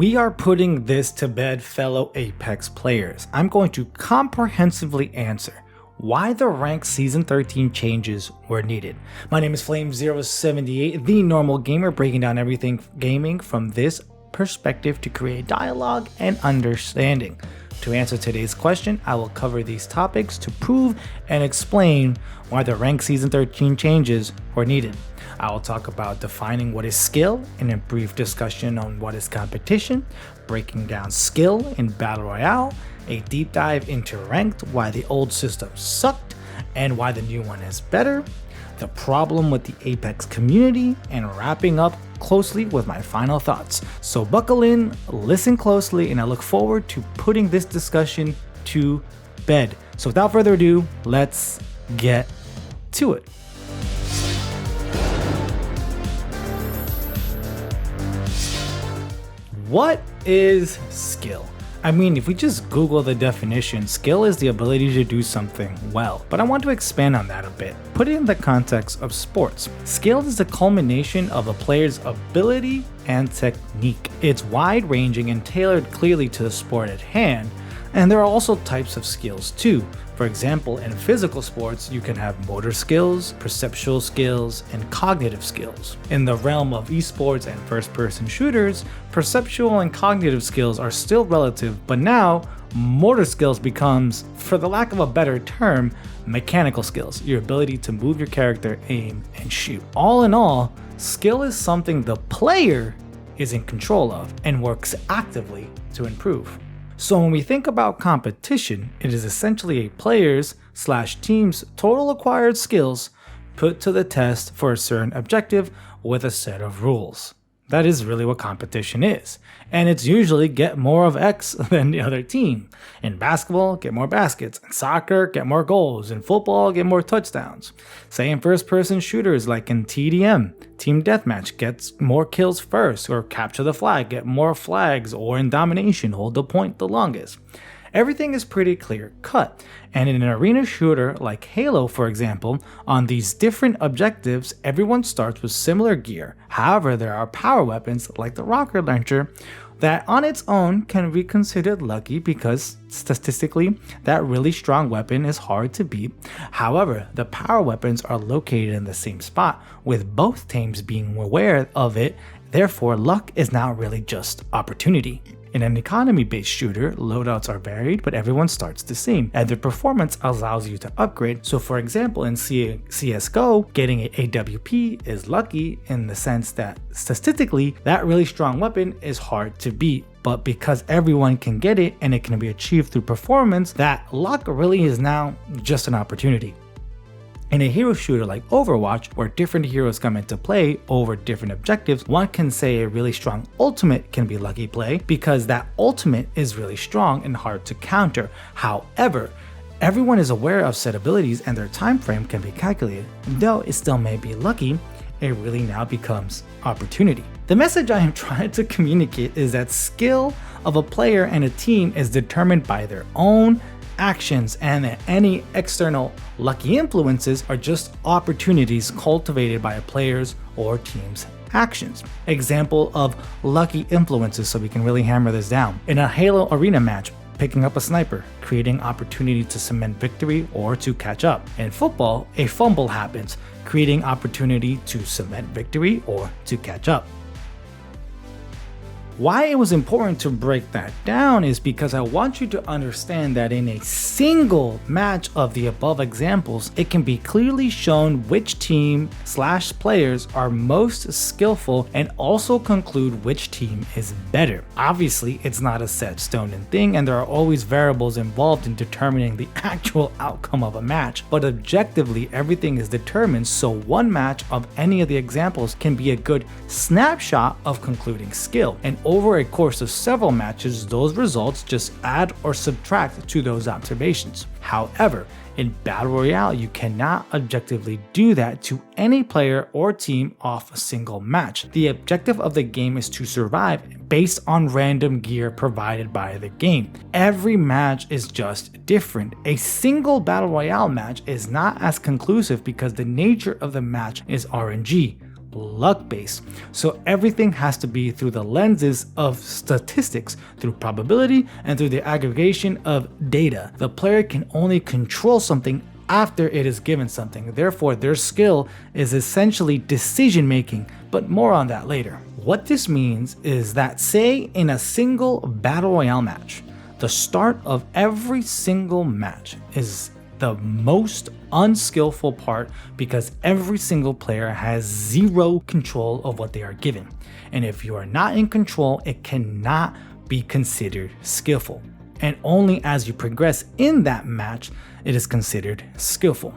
We are putting this to bed, fellow Apex players. I'm going to comprehensively answer why the ranked Season 13 changes were needed. My name is Flame078, the normal gamer, breaking down everything gaming from this perspective to create dialogue and understanding. To answer today's question, I will cover these topics to prove and explain why the ranked Season 13 changes were needed. I will talk about defining what is skill in a brief discussion on what is competition, breaking down skill in Battle Royale, a deep dive into ranked, why the old system sucked and why the new one is better, the problem with the Apex community, and wrapping up closely with my final thoughts. So buckle in, listen closely, and I look forward to putting this discussion to bed. So without further ado, let's get to it. What is skill? I mean, if we just Google the definition, skill is the ability to do something well. But I want to expand on that a bit. Put it in the context of sports. Skill is the culmination of a player's ability and technique. It's wide-ranging and tailored clearly to the sport at hand. And there are also types of skills too. For example, in physical sports, you can have motor skills, perceptual skills, and cognitive skills. In the realm of esports and first-person shooters, perceptual and cognitive skills are still relative, but now motor skills becomes, for the lack of a better term, mechanical skills, your ability to move your character, aim, and shoot. All in all, skill is something the player is in control of and works actively to improve. So when we think about competition, it is essentially a player's/team's total acquired skills put to the test for a certain objective with a set of rules. That is really what competition is. And it's usually get more of X than the other team. In basketball, get more baskets. In soccer, get more goals. In football, get more touchdowns. Say in first-person shooters like in TDM, Team Deathmatch, gets more kills first, or capture the flag, get more flags, or in domination, hold the point the longest. Everything is pretty clear cut, and in an arena shooter like Halo, for example, on these different objectives, everyone starts with similar gear. However, there are power weapons like the rocket launcher that on its own can be considered lucky because statistically, that really strong weapon is hard to beat. However, the power weapons are located in the same spot, with both teams being aware of it. Therefore, luck is now really just opportunity. In an economy-based shooter, loadouts are varied, but everyone starts the same, and the performance allows you to upgrade. So for example, in CSGO, getting an AWP is lucky in the sense that statistically, that really strong weapon is hard to beat. But because everyone can get it and it can be achieved through performance, that luck really is now just an opportunity. In a hero shooter like Overwatch, where different heroes come into play over different objectives, one can say a really strong ultimate can be lucky play because that ultimate is really strong and hard to counter. However, everyone is aware of said abilities and their time frame can be calculated. Though it still may be lucky, it really now becomes opportunity. The message I am trying to communicate is that skill of a player and a team is determined by their own actions, and that any external lucky influences are just opportunities cultivated by a player's or team's actions. Example of lucky influences, so we can really hammer this down. In a Halo arena match, picking up a sniper, creating opportunity to cement victory or to catch up. In football, a fumble happens, creating opportunity to cement victory or to catch up. Why it was important to break that down is because I want you to understand that in a single match of the above examples, it can be clearly shown which team/players are most skillful and also conclude which team is better. Obviously, it's not a set stone thing and there are always variables involved in determining the actual outcome of a match, but objectively everything is determined, so one match of any of the examples can be a good snapshot of concluding skill. And over a course of several matches, those results just add or subtract to those observations. However, in Battle Royale, you cannot objectively do that to any player or team off a single match. The objective of the game is to survive based on random gear provided by the game. Every match is just different. A single Battle Royale match is not as conclusive because the nature of the match is RNG. luck-based. So everything has to be through the lenses of statistics, through probability, and through the aggregation of data. The player can only control something after it is given something. Therefore, their skill is essentially decision making, but more on that later. What this means is that, say in a single Battle Royale match, the start of every single match is the most unskillful part because every single player has zero control of what they are given. And if you are not in control, it cannot be considered skillful. And only as you progress in that match, it is considered skillful.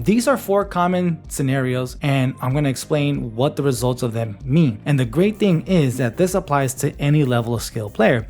These are 4 common scenarios, and I'm going to explain what the results of them mean. And the great thing is that this applies to any level of skill player.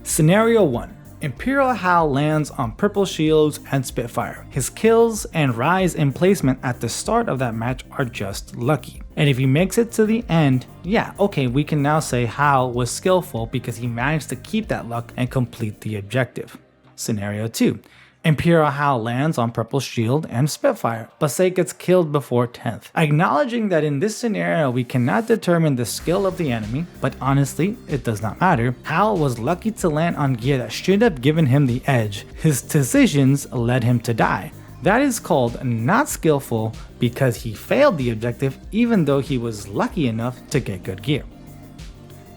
Scenario 1. Imperial Hal lands on purple shields and Spitfire. His kills and rise in placement at the start of that match are just lucky. And if he makes it to the end, yeah, okay, we can now say Hal was skillful because he managed to keep that luck and complete the objective. Scenario 2. Imperial Hal lands on purple shield and Spitfire, but say gets killed before 10th. Acknowledging that in this scenario we cannot determine the skill of the enemy, but honestly, it does not matter. Hal was lucky to land on gear that should have given him the edge. His decisions led him to die. That is called not skillful because he failed the objective even though he was lucky enough to get good gear.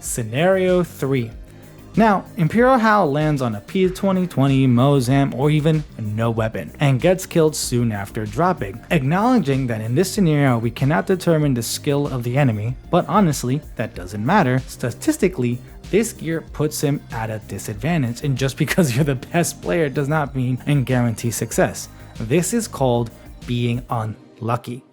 Scenario 3. Now, Imperial Hal lands on a P2020, Mozam, or even no weapon, and gets killed soon after dropping. Acknowledging that in this scenario we cannot determine the skill of the enemy, but honestly, that doesn't matter. Statistically, this gear puts him at a disadvantage, and just because you're the best player does not mean and guarantee success. This is called being unlucky.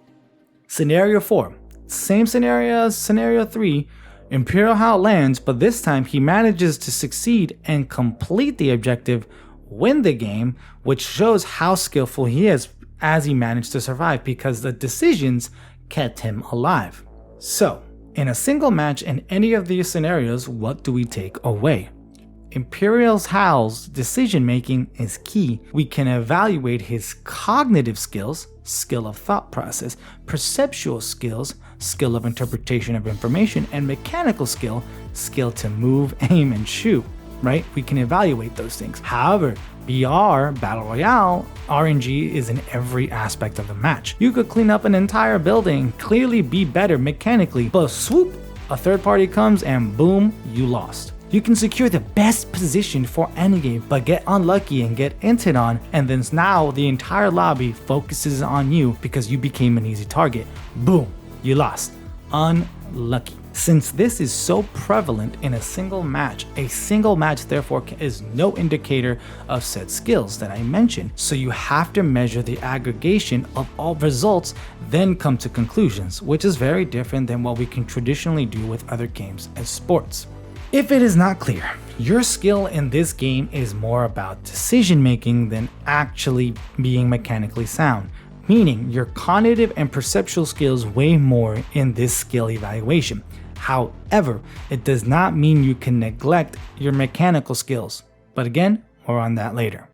Scenario 4. Same scenario as Scenario 3. Imperial Hal lands, but this time he manages to succeed and complete the objective, win the game, which shows how skillful he is as he managed to survive because the decisions kept him alive. So, in a single match in any of these scenarios, what do we take away? Imperial Hal's decision making is key. We can evaluate his cognitive skills, skill of thought process, perceptual skills, skill of interpretation of information, and mechanical skill, skill to move, aim, and shoot, right? We can evaluate those things. However, BR, Battle Royale, RNG is in every aspect of the match. You could clean up an entire building, clearly be better mechanically, but swoop, a third party comes and boom, you lost. You can secure the best position for any game, but get unlucky and get inted on, and then now the entire lobby focuses on you because you became an easy target. Boom, you lost. Unlucky. Since this is so prevalent in a single match therefore is no indicator of said skills that I mentioned. So you have to measure the aggregation of all results, then come to conclusions, which is very different than what we can traditionally do with other games and sports. If it is not clear, your skill in this game is more about decision making than actually being mechanically sound, meaning your cognitive and perceptual skills weigh more in this skill evaluation. However, it does not mean you can neglect your mechanical skills, but again, more on that later.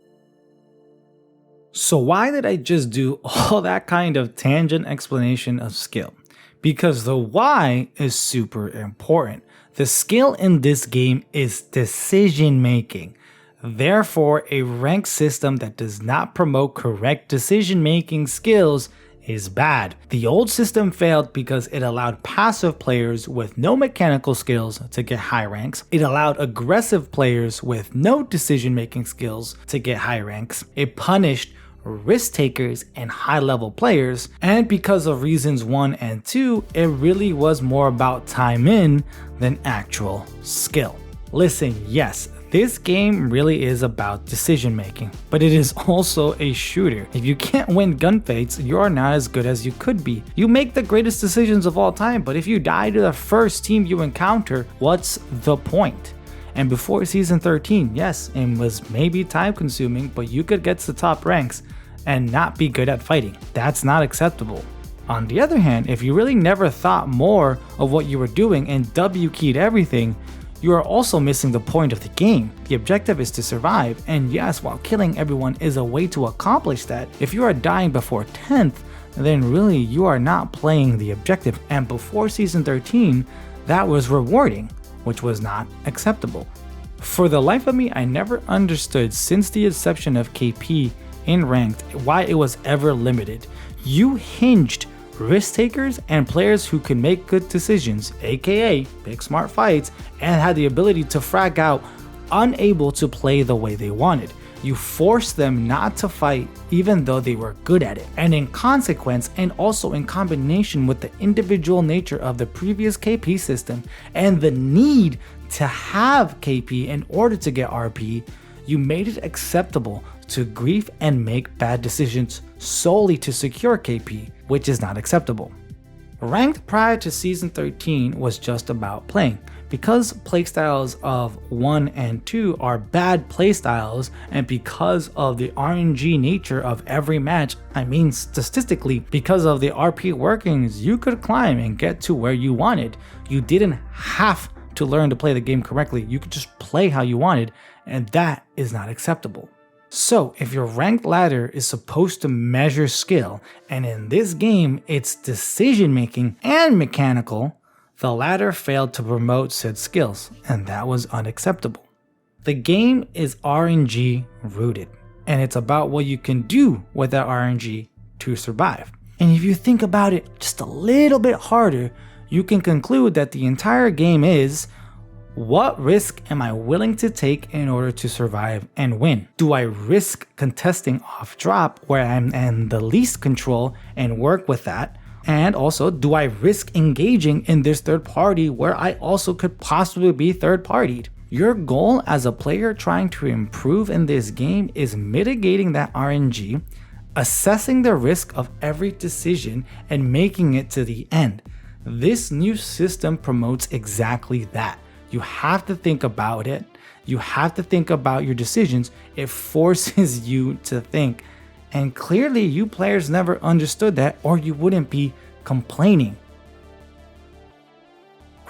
So why did I just do all that kind of tangent explanation of skill? Because the why is super important. The skill in this game is decision making. Therefore, a ranked system that does not promote correct decision making skills is bad. The old system failed because it allowed passive players with no mechanical skills to get high ranks. It allowed aggressive players with no decision making skills to get high ranks. It punished risk takers and high level players, and because of reasons 1 and 2, it really was more about time in than actual skill. Listen, yes, this game really is about decision making, but it is also a shooter. If you can't win gunfights, you are not as good as you could be. You make the greatest decisions of all time, but if you die to the first team you encounter, what's the point? And before season 13, yes, it was maybe time consuming, but you could get to top ranks and not be good at fighting. That's not acceptable. On the other hand, if you really never thought more of what you were doing and W keyed everything, you are also missing the point of the game. The objective is to survive, and yes, while killing everyone is a way to accomplish that, if you are dying before 10th, then really you are not playing the objective. And before Season 13, that was rewarding, which was not acceptable. For the life of me, I never understood since the inception of KP in Ranked why it was ever limited. You hinged risk takers and players who can make good decisions, aka pick smart fights, and had the ability to frag out, unable to play the way they wanted. You forced them not to fight even though they were good at it. And in consequence, and also in combination with the individual nature of the previous KP system and the need to have KP in order to get RP, you made it acceptable to grief and make bad decisions solely to secure KP, which is not acceptable. Ranked prior to Season 13 was just about playing. Because playstyles of 1 and 2 are bad playstyles, and because of the RNG nature of every match, I mean statistically, because of the RP workings, you could climb and get to where you wanted. You didn't have to learn to play the game correctly, you could just play how you wanted, and that is not acceptable. So if your ranked ladder is supposed to measure skill, and in this game it's decision making and mechanical, the ladder failed to promote said skills, and that was unacceptable. The game is RNG rooted, and it's about what you can do with that RNG to survive. And if you think about it just a little bit harder, you can conclude that the entire game is, what risk am I willing to take in order to survive and win? Do I risk contesting off drop where I'm in the least control and work with that? And also, do I risk engaging in this third party where I also could possibly be third partied? Your goal as a player trying to improve in this game is mitigating that RNG, assessing the risk of every decision, and making it to the end. This new system promotes exactly that. You have to think about it. You have to think about your decisions. It forces you to think. And clearly you players never understood that, or you wouldn't be complaining.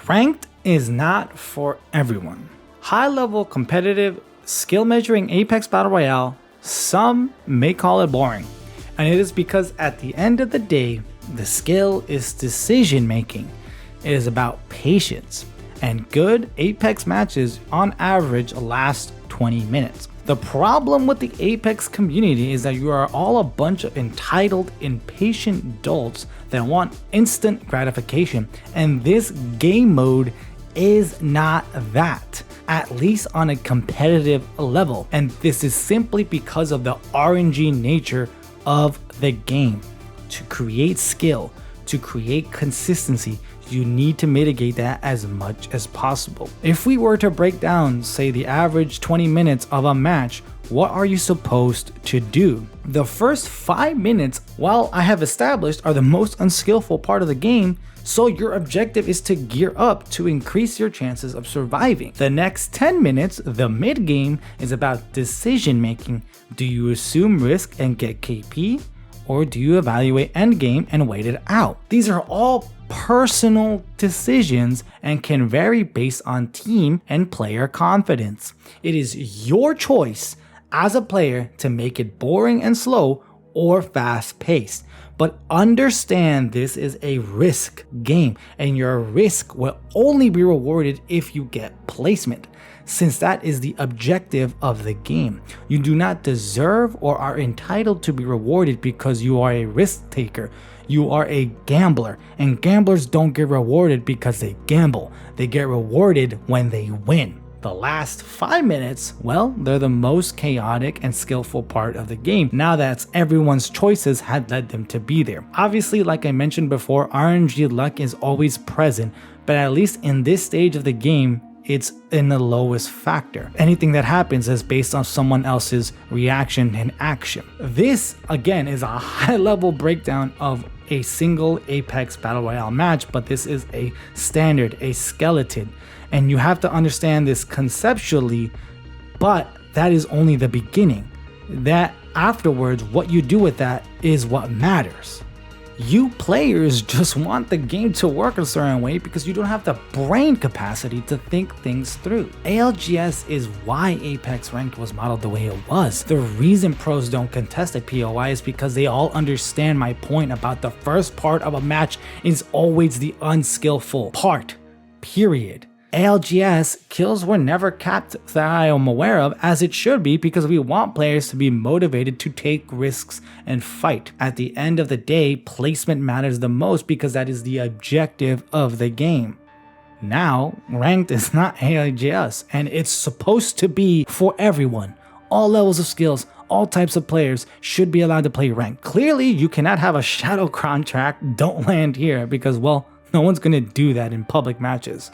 Ranked is not for everyone. High-level competitive skill measuring Apex Battle Royale, some may call it boring. And it is because at the end of the day, the skill is decision making. It is about patience. And good Apex matches on average last 20 minutes. The problem with the Apex community is that you are all a bunch of entitled, impatient dolts that want instant gratification, and this game mode is not that, at least on a competitive level. And this is simply because of the RNG nature of the game. To create skill, to create consistency, you need to mitigate that as much as possible. If we were to break down, say, the average 20 minutes of a match, what are you supposed to do? The first 5 minutes, while I have established, are the most unskillful part of the game, so your objective is to gear up to increase your chances of surviving. The next 10 minutes, the mid game, is about decision making. Do you assume risk and get KP? Or do you evaluate endgame and wait it out? These are all personal decisions and can vary based on team and player confidence. It is your choice as a player to make it boring and slow or fast paced. But understand this is a risk game, and your risk will only be rewarded if you get placement, since that is the objective of the game. You do not deserve or are entitled to be rewarded because you are a risk taker. You are a gambler, and gamblers don't get rewarded because they gamble. They get rewarded when they win. The last 5 minutes, well, they're the most chaotic and skillful part of the game, now that everyone's choices had led them to be there. Obviously, like I mentioned before, RNG luck is always present, but at least in this stage of the game, it's in the lowest factor. Anything that happens is based on someone else's reaction and action. This, again, is a high-level breakdown of a single Apex Battle Royale match, but this is a standard, a skeleton. And you have to understand this conceptually, but that is only the beginning. That afterwards, what you do with that is what matters. You players just want the game to work a certain way because you don't have the brain capacity to think things through. ALGS is why Apex Ranked was modeled the way it was. The reason pros don't contest a POI is because they all understand my point about the first part of a match is always the unskillful part, period. ALGS kills were never capped that I am aware of, as it should be, because we want players to be motivated to take risks and fight. At the end of the day, placement matters the most because that is the objective of the game. Now, Ranked is not ALGS, and it's supposed to be for everyone. All levels of skills, all types of players should be allowed to play Ranked. Clearly, you cannot have a shadow contract, don't land here, because, well, no one's gonna do that in public matches.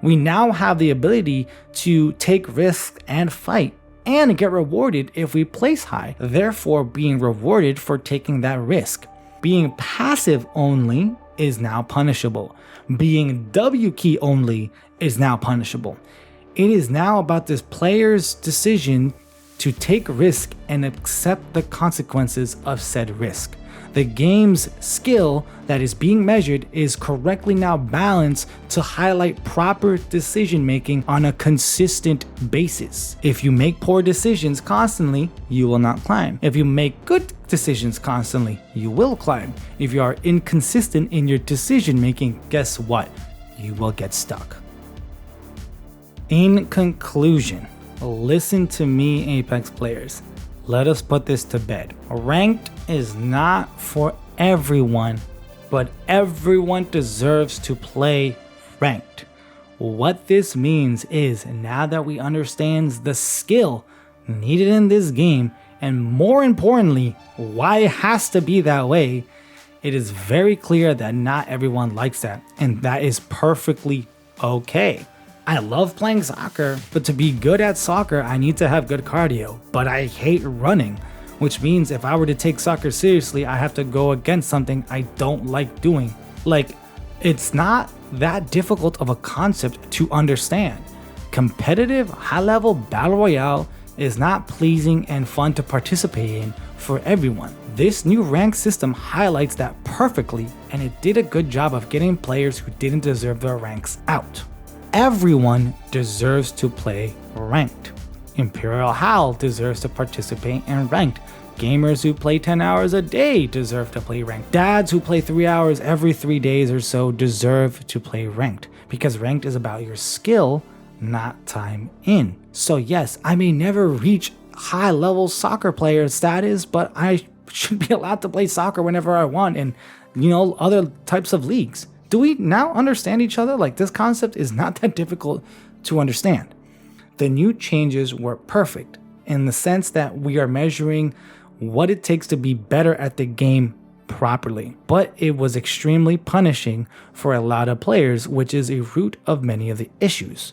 We now have the ability to take risks and fight and get rewarded if we place high, therefore being rewarded for taking that risk. Being passive only is now punishable. Being W key only is now punishable. It is now about this player's decision to take risk and accept the consequences of said risk. The game's skill that is being measured is correctly now balanced to highlight proper decision making on a consistent basis. If you make poor decisions constantly, you will not climb. If you make good decisions constantly, you will climb. If you are inconsistent in your decision making, guess what? You will get stuck. In conclusion, listen to me, Apex players. Let us put this to bed. Ranked is not for everyone, but everyone deserves to play Ranked. What this means is, now that we understand the skill needed in this game, and more importantly, why it has to be that way, it is very clear that not everyone likes that, and that is perfectly okay. I love playing soccer, but to be good at soccer, I need to have good cardio. But I hate running, which means if I were to take soccer seriously, I have to go against something I don't like doing. Like, it's not that difficult of a concept to understand. Competitive, high-level Battle Royale is not pleasing and fun to participate in for everyone. This new rank system highlights that perfectly, and it did a good job of getting players who didn't deserve their ranks out. Everyone deserves to play Ranked. Imperial Hal deserves to participate in Ranked. Gamers who play 10 hours a day deserve to play Ranked. Dads who play 3 hours every 3 days or so deserve to play Ranked, because Ranked is about your skill, not time in. So yes, I may never reach high-level soccer player status, but I should be allowed to play soccer whenever I want in, other types of leagues. Do we now understand each other? Like, this concept is not that difficult to understand. The new changes were perfect in the sense that we are measuring what it takes to be better at the game properly, but it was extremely punishing for a lot of players, which is a root of many of the issues.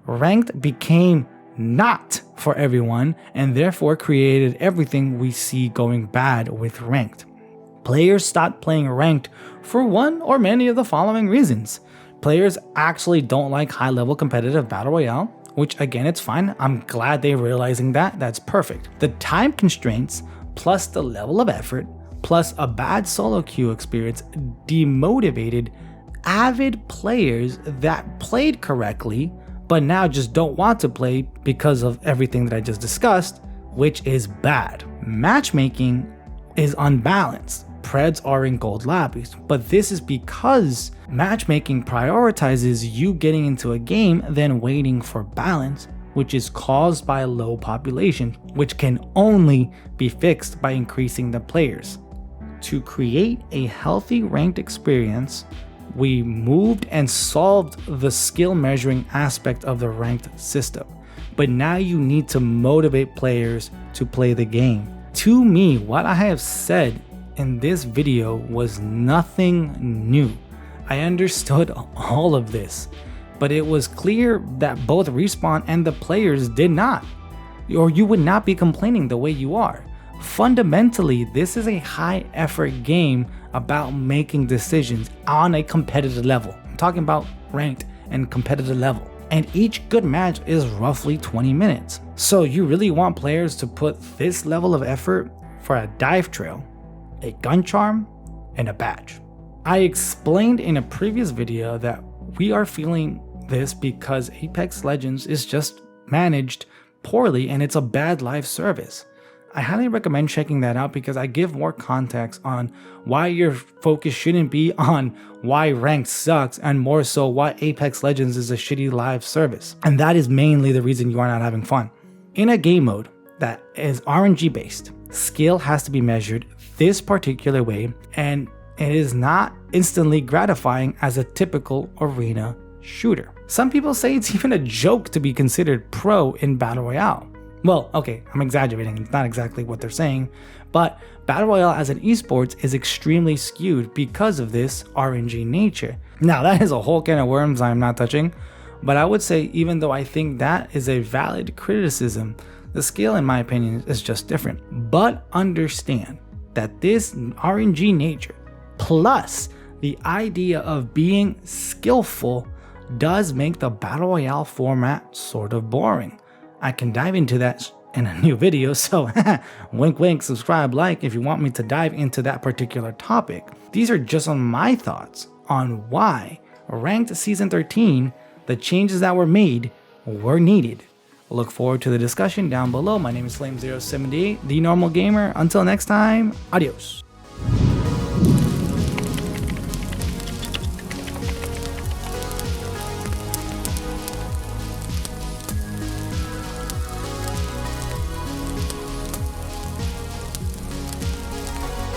Ranked became not for everyone, and therefore created everything we see going bad with Ranked. Players stopped playing Ranked for one or many of the following reasons. Players actually don't like high-level competitive Battle Royale, which again, it's fine. I'm glad they're realizing that. That's perfect. The time constraints, plus the level of effort, plus a bad solo queue experience demotivated avid players that played correctly, but now just don't want to play because of everything that I just discussed, which is bad. Matchmaking is unbalanced. Preds are in gold lobbies, but this is because matchmaking prioritizes you getting into a game than waiting for balance, which is caused by a low population, which can only be fixed by increasing the players. To create a healthy ranked experience, we moved and solved the skill measuring aspect of the ranked system, but now you need to motivate players to play the game. To me, what I have said in this video was nothing new. I understood all of this, but it was clear that both Respawn and the players did not, or you would not be complaining the way you are. Fundamentally, this is a high effort game about making decisions on a competitive level. I'm talking about ranked and competitive level. And each good match is roughly 20 minutes. So you really want players to put this level of effort for a dive trail, a gun charm, and a badge. I explained in a previous video that we are feeling this because Apex Legends is just managed poorly and it's a bad live service. I highly recommend checking that out because I give more context on why your focus shouldn't be on why ranked sucks and more so why Apex Legends is a shitty live service. And that is mainly the reason you are not having fun. In a game mode that is RNG based, skill has to be measured this particular way, and it is not instantly gratifying as a typical arena shooter. Some people say it's even a joke to be considered pro in Battle Royale. Well, okay, I'm exaggerating, it's not exactly what they're saying, but Battle Royale as an esports is extremely skewed because of this RNG nature. Now, that is a whole can of worms I'm not touching, but I would say even though I think that is a valid criticism, the skill in my opinion is just different. But understand that this RNG nature plus the idea of being skillful does make the Battle Royale format sort of boring. I can dive into that in a new video, so wink wink, subscribe, like if you want me to dive into that particular topic. These are just on my thoughts on why ranked season 13, the changes that were made were needed. Look forward to the discussion down below. My name is Flame078, the normal gamer. Until next time, adios.